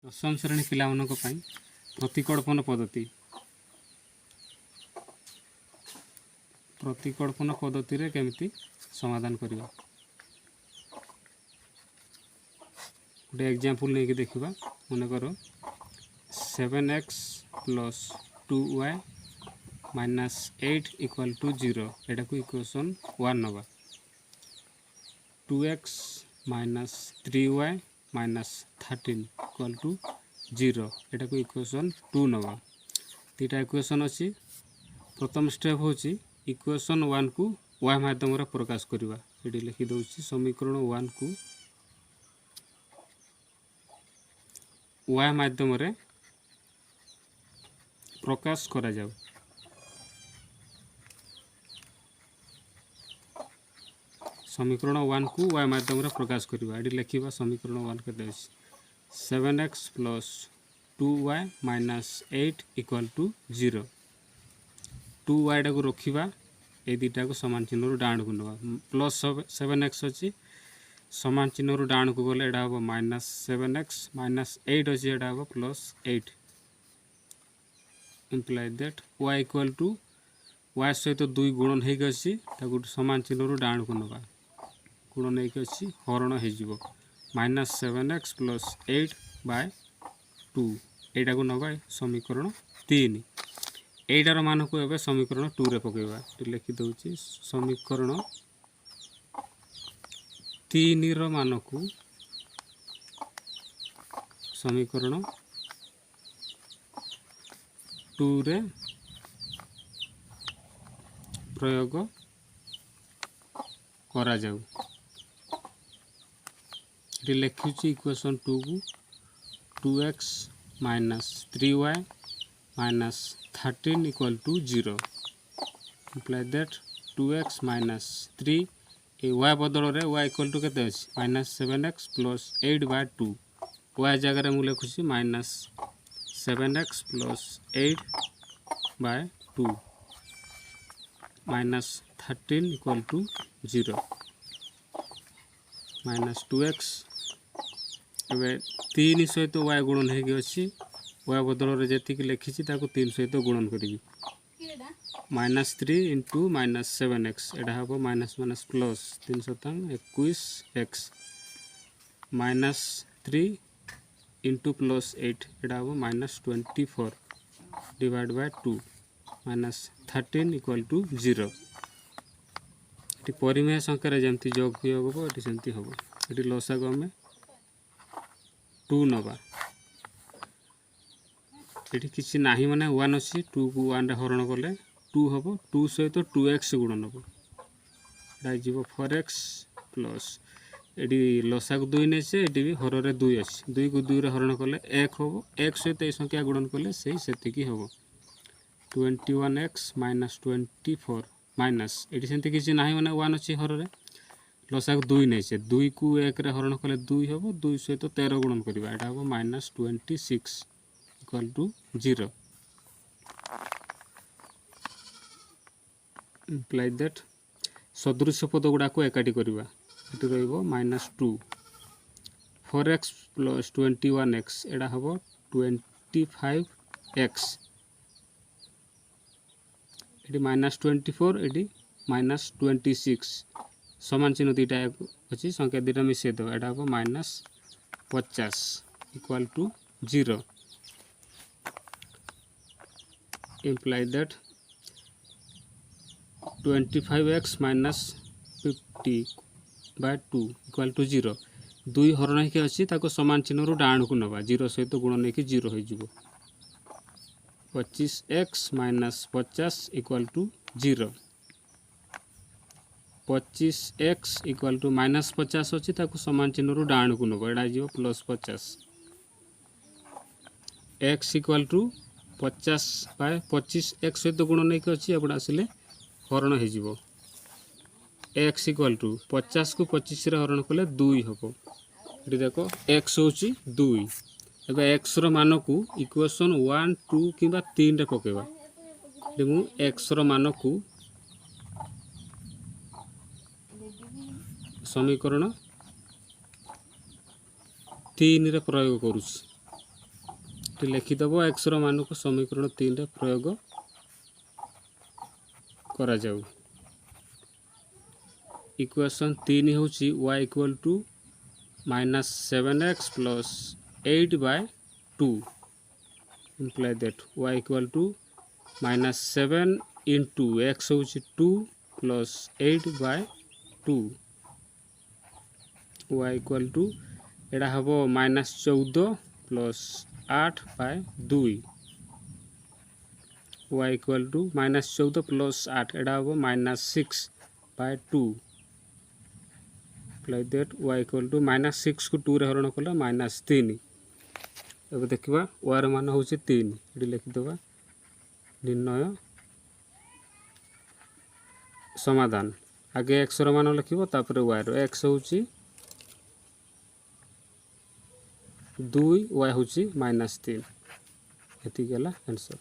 दशम श्रेणी पिलामानक पई प्रतिकल्पन पद्धति रे केमिति समाधान करिवा गोटे एग्जांपल नहीं देखा मन कर 7x plus 2y minus 8 equal to 0 एटा को इक्वेशन 1 नवा 2x minus 3y minus 13 equal to 0 एटा को इक्वेशन 2 नवा तीटा इक्वेशन अच्छी प्रथम स्टेप होची इक्वेशन 1 को y माध्यम रे प्रकाश करिवा एडी लिखि दउची समीकरण 1 को y माध्यम रे प्रकाश करा जाऊ समीकरण 1 को y माध्यम रे प्रकाश करिवा एडी लिखिबा समीकरण 1 के देछि 7x plus 2y minus 8 equal to 0 2y को रखिबा ए दुटा को समान चिन्ह रु डाण को नवा प्लस 7x अछि समान चिन्ह रु डाण को गले एडा हो माइनस 7x माइनस 8 अछि एडा हो plus 8 imply that y equal to y सहित 2 गुणन हे गछि ताकू समान चिन्ह रु डाण को नवा गुणन हे गछि हरण हे जिवो माइनस 7x प्लस 8 बाय 2 एटा को नवा समीकरण 3 एटार मान को एबे समीकरण 2 रे पकेबा लिखि दउची समीकरण 3 रो मान को समीकरण 2 रे प्रयोग करा जाऊ ये लिखुची इक्वेशन 2 को 2x minus 3y minus 13 equal to 0 imply that 2x minus 3 ए y बदल रे y इक्वल टू केते अछि minus 7x plus 8 by 2 y जगह रे मु लिखुची minus 7x plus 8 by 2 minus 13 equal to 0 minus 2x एबे 3 सहित y गुणन हे अछि y बदल रे जेति कि लिखिछि ताको 3 सहित गुणन करिवि माइनस 3 इंटू माइनस 7x एडा हबो माइनस माइनस प्लस 3 शतांग 21x माइनस 3 इंटू प्लस 8 एडा हबो minus 24 divide by 2 minus 13 equal to 0 एटी परिमेय संख्या रे जेमति जोग वियोग हबो एटी सेमति हबो एटी लसागु में 2 नबा एटी किछि नाही माने 1 अछि 2 को 1 रे हरण करले 2 हबो 2 सहित 2x गुणन हबो एटा जीवो 4x प्लस एडी लसागु 2 ने से एडी भी हर रे 2 अछि 2 को 2 रे हरण करले 1 हबो 1 सहित ए संख्या गुणन करले सेही सेति की हबो 21x माइनस 24 माइनस एटी सेंति किछि नाही माने 1 अछि हर रे लसागु 2 ने से 2 को 1 रे हरण करले 2 हबो 2 सहित 13 गुणन करबा एटा हबो minus 26 equal to 0 imply that सदृश पद गुडा को एकाटी करबा eighty रहइबो minus 2 4x plus 21x एडा हबो 25x eighty minus 24 eighty minus 26 समान चिन्ह दुटा अछि संख्या दुटा मिसे दो एडा हबो minus 50 equal to 0 imply that 25x minus 50 by 2 equal to 0 दुई हरण के अछि ताको समान चिन्ह रु डाण को नबा 0 सहित गुणन ने कि 0 होई जिवो 25x minus 50 equal to 0 25x equal to minus 50 अछि ताको समान चिन्ह रु डाण को नबा एडा जिवो plus 50 x equal to 50 by 25 x सहित गुणन नै के अछि एबडा आसिले हरण हे जिवो x इक्वल टू 50 को 25 रे हरण कले 2 हबो एठी देखो x होची 2 एबे x रो मान को इक्वेशन 1 2 किबा 3 रे पकेबा देखु x रो मान को समीकरण 3 रे प्रयोग करूछी लिखिदेव एक्स मान को समीकरण 3 रे प्रयोग करा जाऊ। इक्वेशन 3 होची y equal to -7x plus 8/2 imply that y equal to -7 into x होची 2 प्लस 8/2 y इक्वल टू एडा हबो -14 plus 8/2 y equal to -14 plus 8 एडा हबो -6/2 like that y equal to -6 को 2 रे हरण कला -3। अब देखिबा y र मान होची 3 एडी लिखि देबा निर्णय समाधान। आगे x र मान लिखिबो तापर y रो x होची 2 y होची -3 एति गेला आंसर।